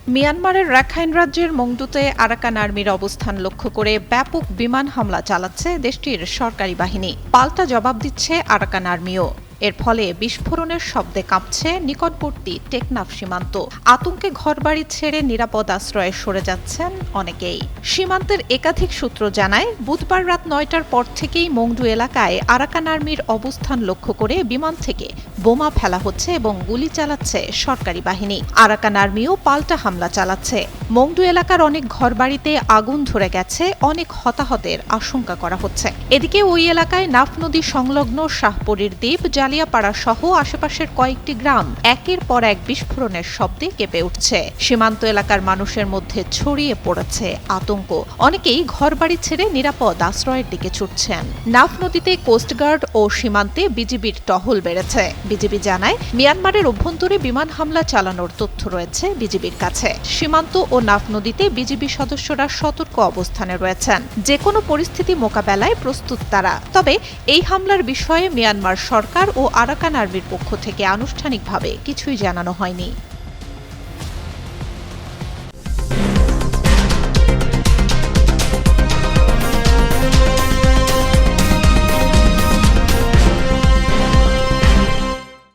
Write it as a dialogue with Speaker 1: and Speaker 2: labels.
Speaker 1: মিয়ানমারের রাখাইন রাজ্যের মংডুতে আরাকান আর্মির অবস্থান লক্ষ্য করে ব্যাপক বিমান হামলা চালাচ্ছে দেশটির সরকারি বাহিনী। পাল্টা জবাব দিচ্ছে আরাকান আর্মিও। এর ফলে বিস্ফোরণের শব্দে কাঁপছে নিকটবর্তী টেকনাফ সীমান্ত। আতঙ্কে ঘরবাড়ি ছেড়ে নিরাপদ আশ্রয়ে সরে যাচ্ছেন অনেকেই। সীমান্তের একাধিক সূত্র জানায়, বুধবার রাত ৯টার পর থেকেই মংডু এলাকায় আরাকান আর্মির অবস্থান লক্ষ্য করে বিমান থেকে বোমা ফেলা হচ্ছে এবং গুলি চালাচ্ছে সরকারি বাহিনী। আরাকান আর্মিও পাল্টা হামলা চালাচ্ছে। মংডু এলাকার অনেক ঘরবাড়িতে আগুন ধরে গেছে, অনেক হতাহতের আশঙ্কা করা হচ্ছে। এদিকে ওই এলাকায় নাফ নদী সংলগ্ন শাহপরীর দ্বীপ, জালিয়াপাড়া সহ আশেপাশের কয়েকটি গ্রাম একের পর এক বিস্ফোরণের শব্দে কেঁপে উঠছে। সীমান্ত এলাকার মানুষের মধ্যে ছড়িয়ে পড়েছে আতঙ্ক। অনেকেই ঘরবাড়ি ছেড়ে নিরাপদ আশ্রয়ের দিকে ছুটছেন। নাফ নদীতে কোস্টগার্ড ও সীমান্তে বিজিবির টহল বেড়েছে। বিজিবি জানায়, মিয়ানমারের অভ্যন্তরে বিমান হামলা চালানোর তথ্য রয়েছে বিজিবির কাছে। সীমান্ত ও নাফ নদীতে বিজিবি সদস্যরা সতর্ক অবস্থানে রয়েছেন। যে কোনো পরিস্থিতি মোকাবেলায় প্রস্তুত তারা। তবে এই হামলার বিষয়ে মিয়ানমার সরকার ও আরাকান আর্মির পক্ষ থেকে আনুষ্ঠানিকভাবে কিছুই জানানো হয়নি।